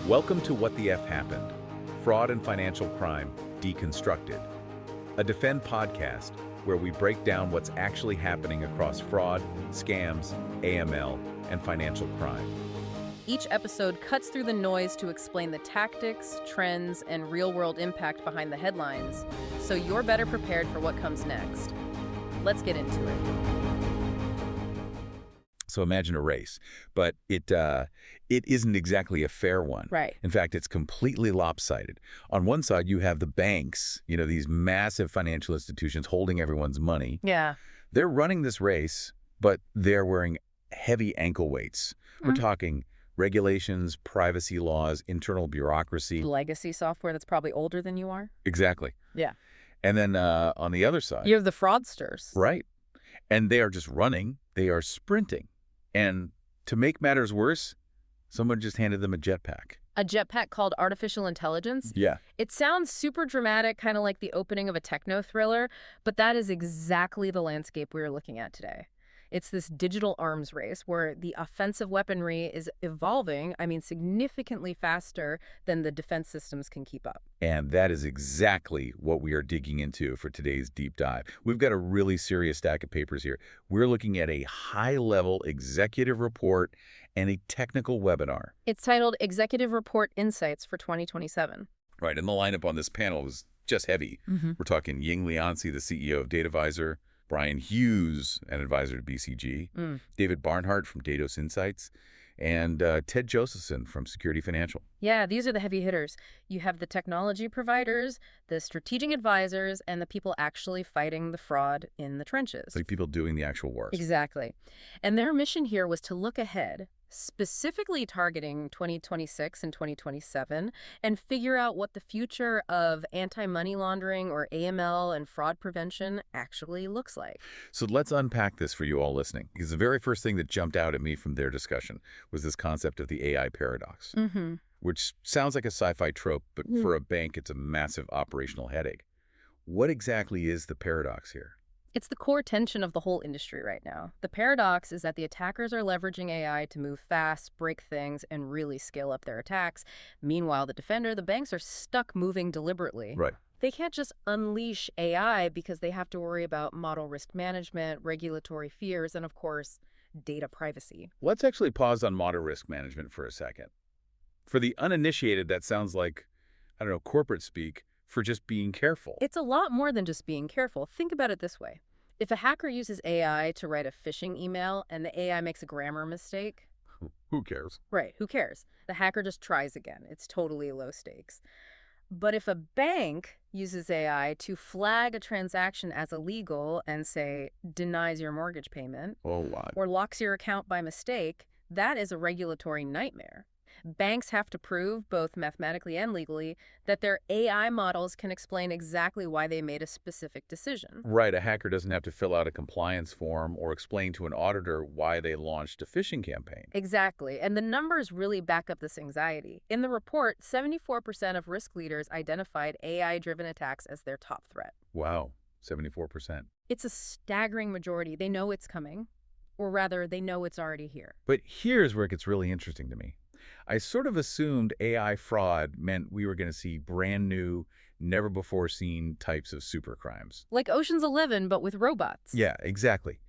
Welcome to What the F Happened, Fraud and Financial Crime Deconstructed, a Defend podcast where we break down what's actually happening across fraud, scams, AML, and financial crime. Each episode cuts through the noise to explain the tactics, trends, and real-world impact behind the headlines, so you're better prepared for what comes next. Let's get into it. So imagine a race, but it isn't exactly a fair one. Right. In fact, it's completely lopsided. On one side, you have the banks, these massive financial institutions holding everyone's money. Yeah. They're running this race, but they're wearing heavy ankle weights. We're talking regulations, privacy laws, internal bureaucracy. Legacy software that's probably older than you are. Exactly. Yeah. And then on the other side. You have the fraudsters. Right. And they are just running. They are sprinting. And to make matters worse, someone just handed them a jetpack. A jetpack called artificial intelligence? Yeah. It sounds super dramatic, kind of like the opening of a techno thriller, but that is exactly the landscape we're looking at today. It's this digital arms race where the offensive weaponry is evolving, significantly faster than the defense systems can keep up. And that is exactly what we are digging into for today's deep dive. We've got a really serious stack of papers here. We're looking at a high-level executive report and a technical webinar. It's titled Executive Report Insights for 2027. Right, and the lineup on this panel is just heavy. We're talking Yinglian Xie, the CEO of DataVisor, Brian Hughes, an advisor to BCG, David Barnhardt from Datos Insights, and Ted Josephson from Security Financial. Yeah, these are the heavy hitters. You have the technology providers, the strategic advisors, and the people actually fighting the fraud in the trenches. Like people doing the actual work. Exactly. And their mission here was to look ahead, specifically targeting 2026 and 2027, and figure out what the future of anti-money laundering or AML and fraud prevention actually looks like. So let's unpack this for you all listening, because the very first thing that jumped out at me from their discussion was this concept of the AI paradox, which sounds like a sci-fi trope, but for a bank, it's a massive operational headache. What exactly is the paradox here? It's the core tension of the whole industry right now. The paradox is that the attackers are leveraging AI to move fast, break things, and really scale up their attacks. Meanwhile, the banks are stuck moving deliberately. Right. They can't just unleash AI because they have to worry about model risk management, regulatory fears, and of course, data privacy. Let's actually pause on model risk management for a second. For the uninitiated, that sounds like, corporate speak for just being careful. It's a lot more than just being careful. Think about it this way. If a hacker uses AI to write a phishing email and the AI makes a grammar mistake... Who cares? Right, who cares? The hacker just tries again. It's totally low stakes. But if a bank uses AI to flag a transaction as illegal and, say, denies your mortgage payment... Oh, what? Or locks your account by mistake, that is a regulatory nightmare. Banks have to prove, both mathematically and legally, that their AI models can explain exactly why they made a specific decision. Right, a hacker doesn't have to fill out a compliance form or explain to an auditor why they launched a phishing campaign. Exactly, and the numbers really back up this anxiety. In the report, 74% of risk leaders identified AI-driven attacks as their top threat. Wow, 74%. It's a staggering majority. They know it's coming, or rather, they know it's already here. But here's where it gets really interesting to me. I sort of assumed AI fraud meant we were going to see brand new, never-before-seen types of supercrimes. Like Ocean's 11, but with robots. Yeah, exactly.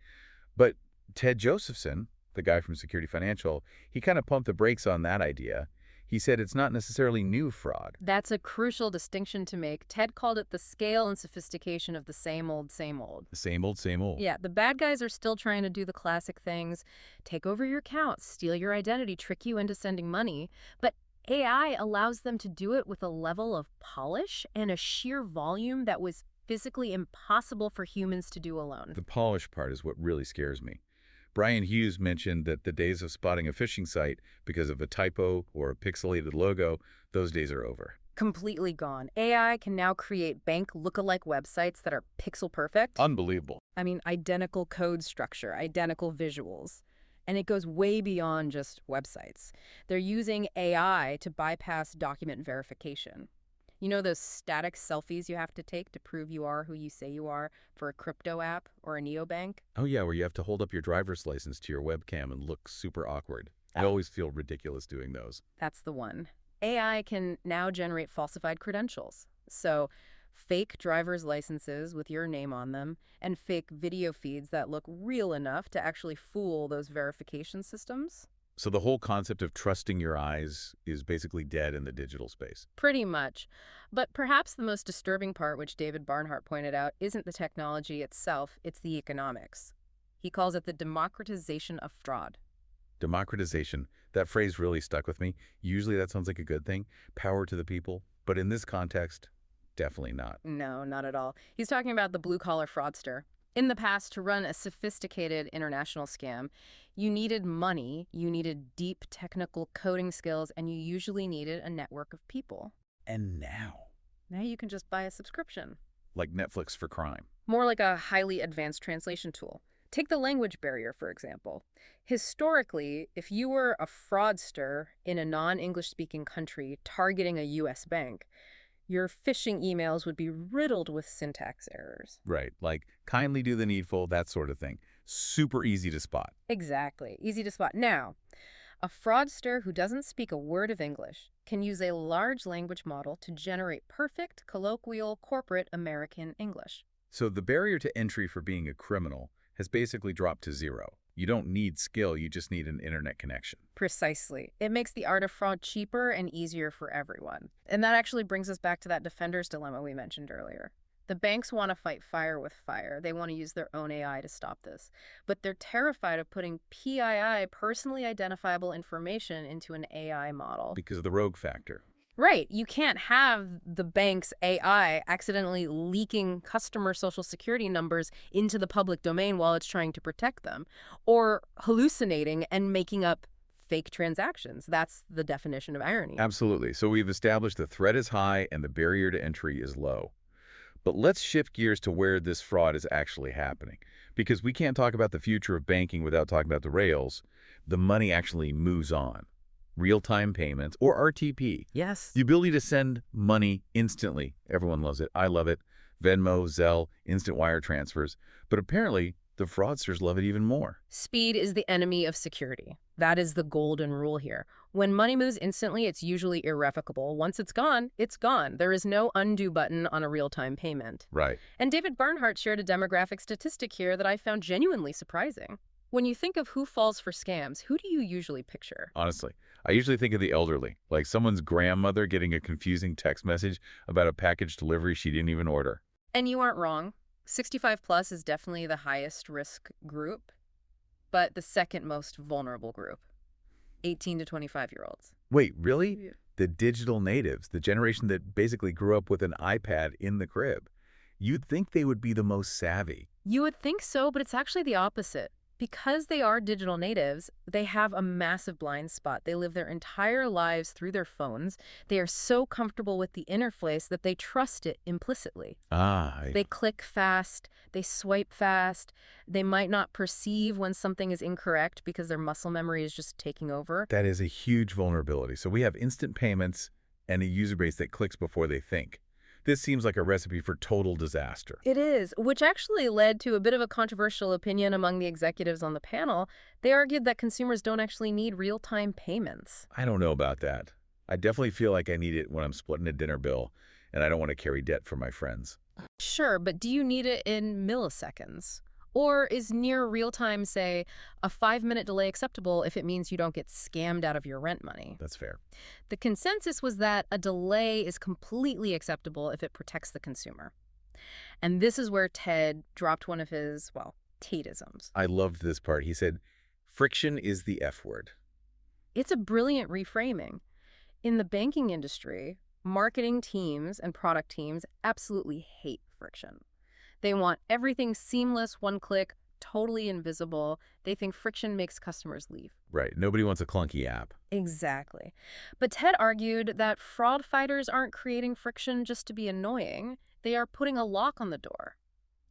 But Ted Josephson, the guy from Security Financial, he kind of pumped the brakes on that idea. He said it's not necessarily new fraud. That's a crucial distinction to make. Ted called it the scale and sophistication of the same old, same old. Same old, same old. Yeah, the bad guys are still trying to do the classic things. Take over your account, steal your identity, trick you into sending money. But AI allows them to do it with a level of polish and a sheer volume that was physically impossible for humans to do alone. The polish part is what really scares me. Brian Hughes mentioned that the days of spotting a phishing site because of a typo or a pixelated logo, those days are over. Completely gone. AI can now create bank lookalike websites that are pixel perfect. Unbelievable. Identical code structure, identical visuals. And it goes way beyond just websites. They're using AI to bypass document verification. You know those static selfies you have to take to prove you are who you say you are for a crypto app or a neobank? Oh, yeah, where you have to hold up your driver's license to your webcam and look super awkward. I always feel ridiculous doing those. That's the one. AI can now generate falsified credentials. So fake driver's licenses with your name on them and fake video feeds that look real enough to actually fool those verification systems. So the whole concept of trusting your eyes is basically dead in the digital space. Pretty much. But perhaps the most disturbing part, which David Barnhardt pointed out, isn't the technology itself, it's the economics. He calls it the democratization of fraud. Democratization, that phrase really stuck with me. Usually that sounds like a good thing, power to the people. But in this context, definitely not. No, not at all. He's talking about the blue-collar fraudster. In the past, to run a sophisticated international scam, you needed money, you needed deep technical coding skills, and you usually needed a network of people. And now? Now you can just buy a subscription. Like Netflix for crime. More like a highly advanced translation tool. Take the language barrier, for example. Historically, if you were a fraudster in a non-English-speaking country targeting a U.S. bank, your phishing emails would be riddled with syntax errors. Right, like kindly do the needful, that sort of thing. Super easy to spot. Exactly, easy to spot. Now, a fraudster who doesn't speak a word of English can use a large language model to generate perfect, colloquial, corporate American English. So the barrier to entry for being a criminal has basically dropped to zero. You don't need skill, you just need an internet connection. Precisely. It makes the art of fraud cheaper and easier for everyone. And that actually brings us back to that defender's dilemma we mentioned earlier. The banks want to fight fire with fire. They want to use their own AI to stop this. But they're terrified of putting PII, personally identifiable information, into an AI model. Because of the rogue factor. Right. You can't have the bank's AI accidentally leaking customer social security numbers into the public domain while it's trying to protect them, or hallucinating and making up fake transactions. That's the definition of irony. Absolutely. So we've established the threat is high and the barrier to entry is low. But let's shift gears to where this fraud is actually happening. Because we can't talk about the future of banking without talking about the rails. The money actually moves on. Real-time payments, or RTP. Yes. The ability to send money instantly. Everyone loves it. I love it. Venmo, Zelle, instant wire transfers. But apparently, the fraudsters love it even more. Speed is the enemy of security. That is the golden rule here. When money moves instantly, it's usually irrevocable. Once it's gone, it's gone. There is no undo button on a real-time payment. Right. And David Barnhardt shared a demographic statistic here that I found genuinely surprising. When you think of who falls for scams, who do you usually picture? Honestly, I usually think of the elderly, like someone's grandmother getting a confusing text message about a package delivery she didn't even order. And you aren't wrong. 65 plus is definitely the highest risk group, but the second most vulnerable group, 18 to 25-year-olds. Wait, really? Yeah. The digital natives, the generation that basically grew up with an iPad in the crib. You'd think they would be the most savvy. You would think so, but it's actually the opposite. Because they are digital natives, they have a massive blind spot. They live their entire lives through their phones. They are so comfortable with the interface that they trust it implicitly. They click fast, they swipe fast, they might not perceive when something is incorrect because their muscle memory is just taking over. That is a huge vulnerability. So we have instant payments and a user base that clicks before they think. This seems like a recipe for total disaster. It is, which actually led to a bit of a controversial opinion among the executives on the panel. They argued that consumers don't actually need real-time payments. I don't know about that. I definitely feel like I need it when I'm splitting a dinner bill, and I don't want to carry debt for my friends. Sure, but do you need it in milliseconds? Or is near real-time, say, a 5-minute delay acceptable if it means you don't get scammed out of your rent money? That's fair. The consensus was that a delay is completely acceptable if it protects the consumer. And this is where Ted dropped one of his, well, Tateisms. I loved this part. He said, friction is the F word. It's a brilliant reframing. In the banking industry, marketing teams and product teams absolutely hate friction. They want everything seamless, one click, totally invisible. They think friction makes customers leave. Right. Nobody wants a clunky app. Exactly. But Ted argued that fraud fighters aren't creating friction just to be annoying. They are putting a lock on the door.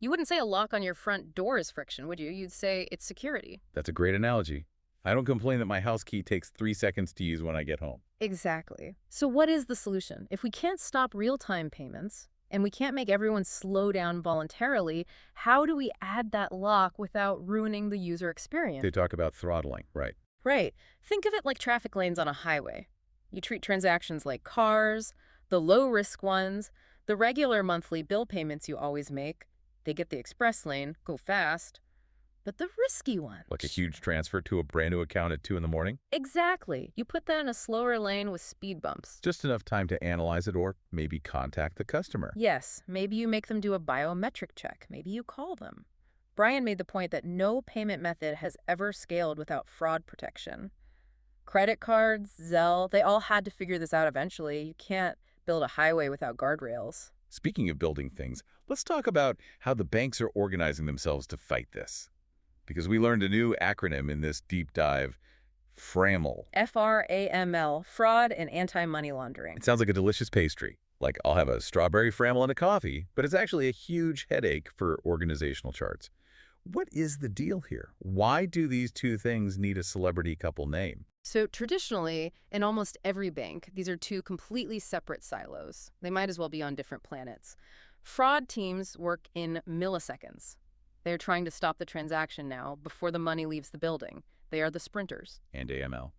You wouldn't say a lock on your front door is friction, would you? You'd say it's security. That's a great analogy. I don't complain that my house key takes 3 seconds to use when I get home. Exactly. So what is the solution? If we can't stop real-time payments, and we can't make everyone slow down voluntarily, how do we add that lock without ruining the user experience? They talk about throttling, right? Right. Think of it like traffic lanes on a highway. You treat transactions like cars, the low-risk ones, the regular monthly bill payments you always make. They get the express lane, go fast. But the risky ones... Like a huge transfer to a brand new account at 2 in the morning? Exactly. You put that in a slower lane with speed bumps. Just enough time to analyze it or maybe contact the customer. Yes, maybe you make them do a biometric check. Maybe you call them. Brian made the point that no payment method has ever scaled without fraud protection. Credit cards, Zelle, they all had to figure this out eventually. You can't build a highway without guardrails. Speaking of building things, let's talk about how the banks are organizing themselves to fight this. Because we learned a new acronym in this deep dive, FRAML. FRAML, fraud and anti-money laundering. It sounds like a delicious pastry. Like, I'll have a strawberry FRAML and a coffee, but it's actually a huge headache for organizational charts. What is the deal here? Why do these two things need a celebrity couple name? So traditionally, in almost every bank, these are two completely separate silos. They might as well be on different planets. Fraud teams work in milliseconds. They're trying to stop the transaction now before the money leaves the building. They are the sprinters. And AML.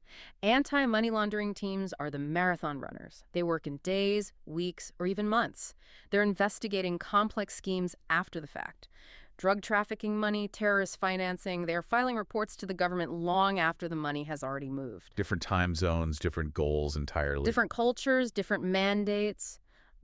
Anti-money laundering teams are the marathon runners. They work in days, weeks, or even months. They're investigating complex schemes after the fact. Drug trafficking money, terrorist financing, they are filing reports to the government long after the money has already moved. Different time zones, different goals entirely. Different cultures, different mandates.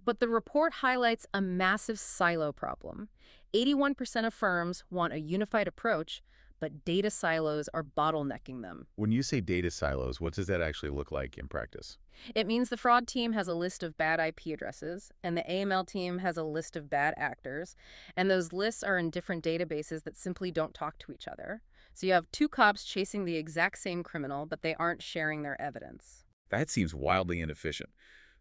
But the report highlights a massive silo problem. 81% of firms want a unified approach, but data silos are bottlenecking them. When you say data silos, what does that actually look like in practice? It means the fraud team has a list of bad IP addresses, and the AML team has a list of bad actors, and those lists are in different databases that simply don't talk to each other. So you have two cops chasing the exact same criminal, but they aren't sharing their evidence. That seems wildly inefficient.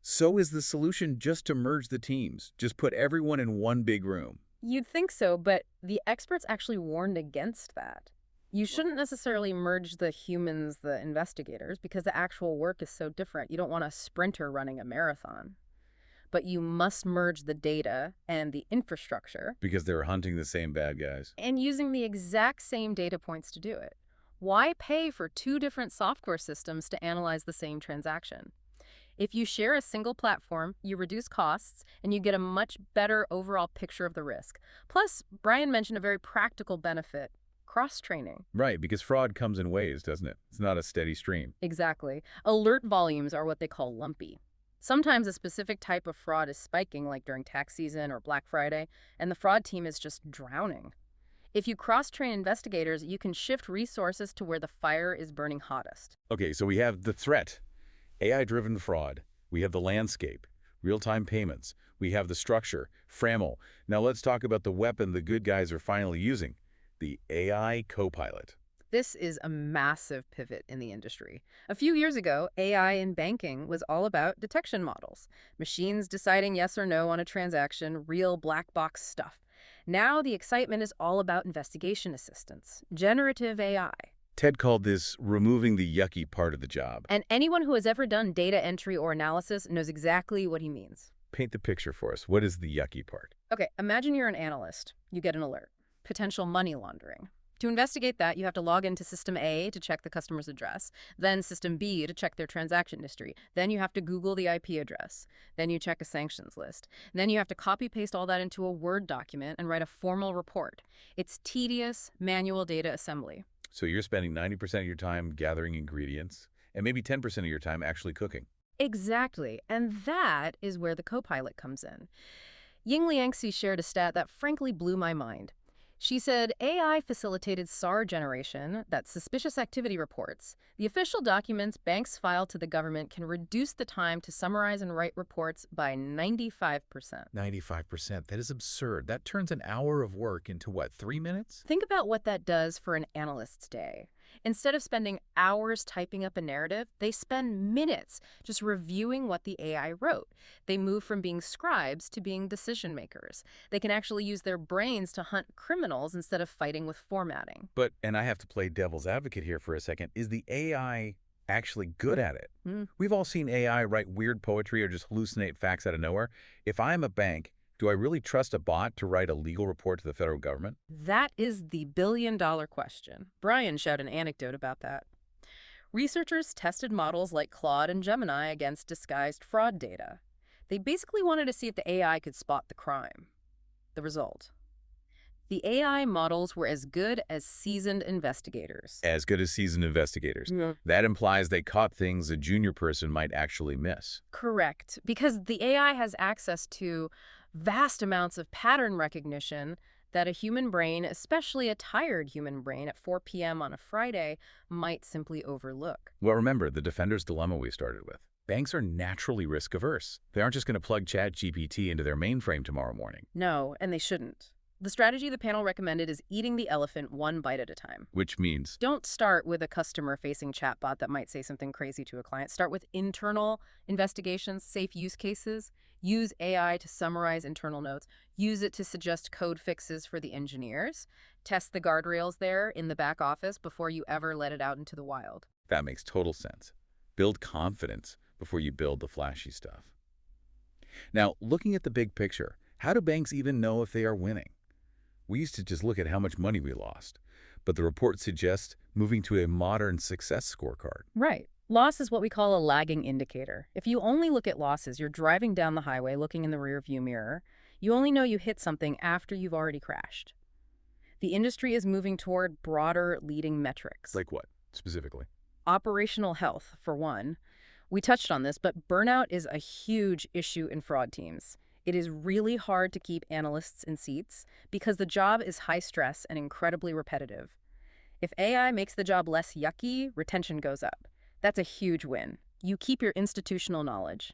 So is the solution just to merge the teams? Just put everyone in one big room? You'd think so, but the experts actually warned against that. You shouldn't necessarily merge the humans, the investigators, because the actual work is so different. You don't want a sprinter running a marathon. But you must merge the data and the infrastructure. Because they're hunting the same bad guys. And using the exact same data points to do it. Why pay for two different software systems to analyze the same transaction? If you share a single platform, you reduce costs, and you get a much better overall picture of the risk. Plus, Brian mentioned a very practical benefit. Cross-training. Right, because fraud comes in waves, doesn't it? It's not a steady stream. Exactly. Alert volumes are what they call lumpy. Sometimes a specific type of fraud is spiking, like during tax season or Black Friday, and the fraud team is just drowning. If you cross-train investigators, you can shift resources to where the fire is burning hottest. Okay, so we have the threat, AI-driven fraud. We have the landscape, real-time payments. We have the structure, FRAML. Now let's talk about the weapon the good guys are finally using. The AI copilot. This is a massive pivot in the industry. A few years ago, AI in banking was all about detection models. Machines deciding yes or no on a transaction, real black box stuff. Now the excitement is all about investigation assistance, generative AI. Ted called this removing the yucky part of the job. And anyone who has ever done data entry or analysis knows exactly what he means. Paint the picture for us. What is the yucky part? Okay, imagine you're an analyst. You get an alert. Potential money laundering. To investigate that, you have to log into System A to check the customer's address, then System B to check their transaction history. Then you have to Google the IP address. Then you check a sanctions list. Then you have to copy-paste all that into a Word document and write a formal report. It's tedious, manual data assembly. So you're spending 90% of your time gathering ingredients and maybe 10% of your time actually cooking. Exactly, and that is where the copilot comes in. Yinglian Xie shared a stat that frankly blew my mind. She said AI facilitated SAR generation, that's suspicious activity reports. The official documents banks file to the government can reduce the time to summarize and write reports by 95%. 95%? That is absurd. That turns an hour of work into what, 3 minutes? Think about what that does for an analyst's day. Instead of spending hours typing up a narrative, they spend minutes just reviewing what the AI wrote. They move from being scribes to being decision makers. They can actually use their brains to hunt criminals instead of fighting with formatting. But, and I have to play devil's advocate here for a second, is the AI actually good at it? We've all seen AI write weird poetry or just hallucinate facts out of nowhere. If I'm a bank, do I really trust a bot to write a legal report to the federal government? That is the billion-dollar question. Brian shared an anecdote about that. Researchers tested models like Claude and Gemini against disguised fraud data. They basically wanted to see if the AI could spot the crime. The result: the AI models were as good as seasoned investigators. As good as seasoned investigators. Yeah. That implies they caught things a junior person might actually miss. Correct, because the AI has access to vast amounts of pattern recognition that a human brain, especially a tired human brain at 4 p.m. on a Friday, might simply overlook. Well, remember the defender's dilemma we started with. Banks are naturally risk-averse. They aren't just going to plug ChatGPT into their mainframe tomorrow morning. No, and they shouldn't. The strategy the panel recommended is eating the elephant one bite at a time. Which means? Don't start with a customer-facing chatbot that might say something crazy to a client. Start with internal investigations, safe use cases. Use AI to summarize internal notes. Use it to suggest code fixes for the engineers. Test the guardrails there in the back office before you ever let it out into the wild. That makes total sense. Build confidence before you build the flashy stuff. Now, looking at the big picture, how do banks even know if they are winning? We used to just look at how much money we lost, but the report suggests moving to a modern success scorecard. Right. Loss is what we call a lagging indicator. If you only look at losses, you're driving down the highway looking in the rearview mirror. You only know you hit something after you've already crashed. The industry is moving toward broader leading metrics. Like what, specifically? Operational health, for one. We touched on this, but burnout is a huge issue in fraud teams. It is really hard to keep analysts in seats because the job is high stress and incredibly repetitive. If AI makes the job less yucky, retention goes up. That's a huge win. You keep your institutional knowledge.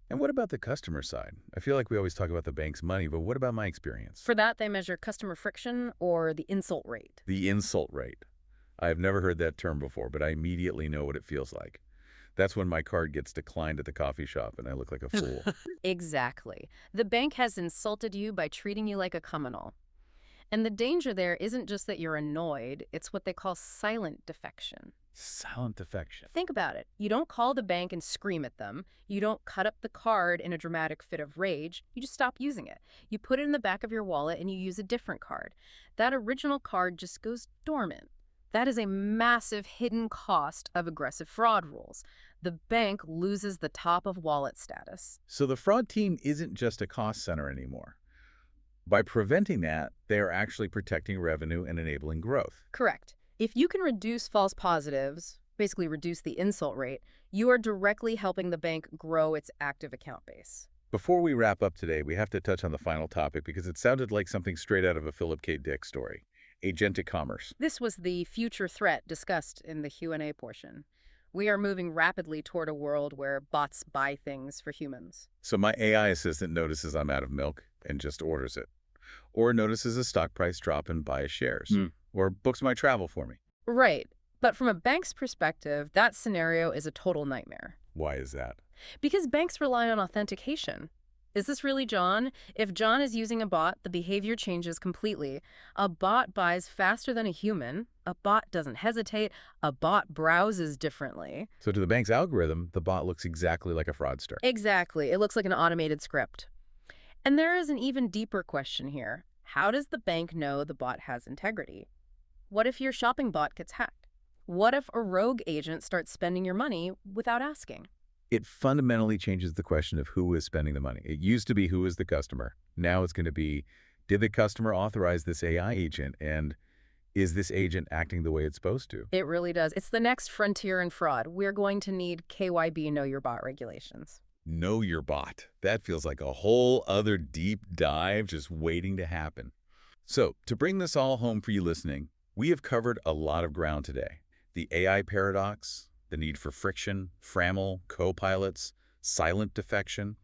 And what about the customer side? I feel like we always talk about the bank's money, but what about my experience? For that, they measure customer friction or the insult rate. The insult rate. I've never heard that term before, but I immediately know what it feels like. That's when my card gets declined at the coffee shop and I look like a fool. Exactly. The bank has insulted you by treating you like a criminal. And the danger there isn't just that you're annoyed, it's what they call silent defection. Silent defection. Think about it. You don't call the bank and scream at them. You don't cut up the card in a dramatic fit of rage. You just stop using it. You put it in the back of your wallet and you use a different card. That original card just goes dormant. That is a massive hidden cost of aggressive fraud rules. The bank loses the top of wallet status. So the fraud team isn't just a cost center anymore. By preventing that, they are actually protecting revenue and enabling growth. Correct. If you can reduce false positives, basically reduce the insult rate, you are directly helping the bank grow its active account base. Before we wrap up today, we have to touch on the final topic because it sounded like something straight out of a Philip K. Dick story. Agentic commerce. This was the future threat discussed in the Q&A portion. We are moving rapidly toward a world where bots buy things for humans. So my AI assistant notices I'm out of milk and just orders it. Or notices a stock price drop and buys shares. Or books my travel for me. Right. But from a bank's perspective, that scenario is a total nightmare. Why is that? Because banks rely on authentication. Is this really John? If John is using a bot, the behavior changes completely. A bot buys faster than a human. A bot doesn't hesitate. A bot browses differently. So to the bank's algorithm, the bot looks exactly like a fraudster. Exactly. It looks like an automated script. And there is an even deeper question here. How does the bank know the bot has integrity? What if your shopping bot gets hacked? What if a rogue agent starts spending your money without asking? It fundamentally changes the question of who is spending the money. It used to be who is the customer. Now it's going to be, did the customer authorize this AI agent? And is this agent acting the way it's supposed to? It really does. It's the next frontier in fraud. We're going to need KYB, Know Your Bot regulations. Know your bot. That feels like a whole other deep dive just waiting to happen. So to bring this all home for you listening, we have covered a lot of ground today. The AI paradox, the need for friction, FRAML, copilots, silent defection.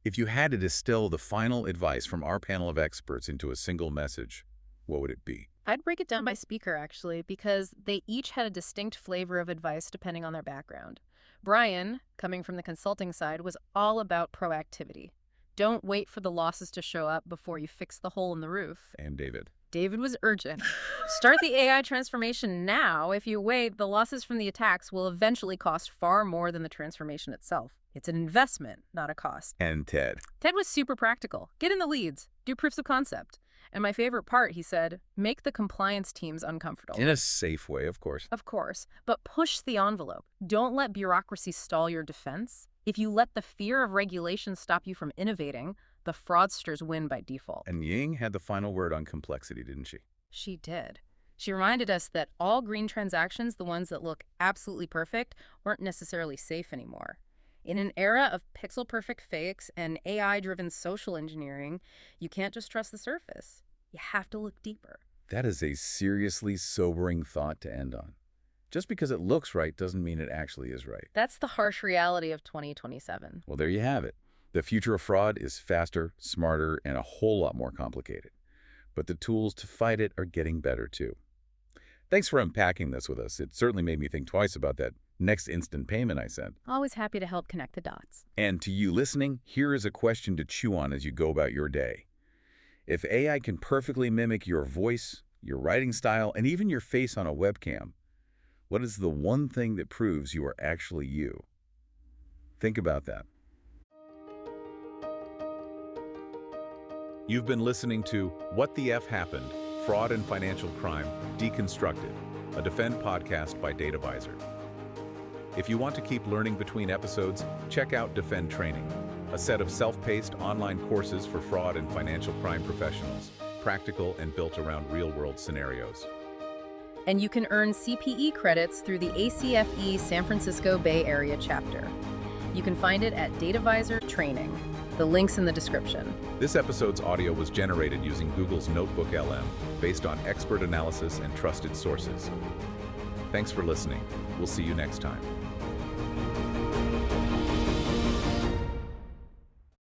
If you had to distill the final advice from our panel of experts into a single message, what would it be? I'd break it down by speaker, actually, because they each had a distinct flavor of advice depending on their background. Brian, coming from the consulting side, was all about proactivity. Don't wait for the losses to show up before you fix the hole in the roof. And David? David was urgent. Start the AI transformation now. If you wait, the losses from the attacks will eventually cost far more than the transformation itself. It's an investment, not a cost. And Ted? Ted was super practical. Get in the leads. Do proofs of concept. And my favorite part, he said, make the compliance teams uncomfortable. In a safe way, of course. Of course, but push the envelope. Don't let bureaucracy stall your defense. If you let the fear of regulation stop you from innovating, the fraudsters win by default. And Ying had the final word on complexity, didn't she? She did. She reminded us that all green transactions, the ones that look absolutely perfect, weren't necessarily safe anymore. In an era of pixel-perfect fakes and AI-driven social engineering, you can't just trust the surface. You have to look deeper. That is a seriously sobering thought to end on. Just because it looks right doesn't mean it actually is right. That's the harsh reality of 2027. Well, there you have it. The future of fraud is faster, smarter, and a whole lot more complicated. But the tools to fight it are getting better, too. Thanks for unpacking this with us. It certainly made me think twice about that next instant payment I sent. Always happy to help connect the dots. And to you listening, here is a question to chew on as you go about your day. If AI can perfectly mimic your voice, your writing style, and even your face on a webcam, what is the one thing that proves you are actually you? Think about that. You've been listening to What the F Happened? Fraud and Financial Crime Deconstructed, a Defend podcast by DataVisor. If you want to keep learning between episodes, check out Defend Training, a set of self-paced online courses for fraud and financial crime professionals, practical and built around real-world scenarios. And you can earn CPE credits through the ACFE San Francisco Bay Area chapter. You can find it at DataVisor Training. The link's in the description. This episode's audio was generated using Google's Notebook LM, based on expert analysis and trusted sources. Thanks for listening. We'll see you next time.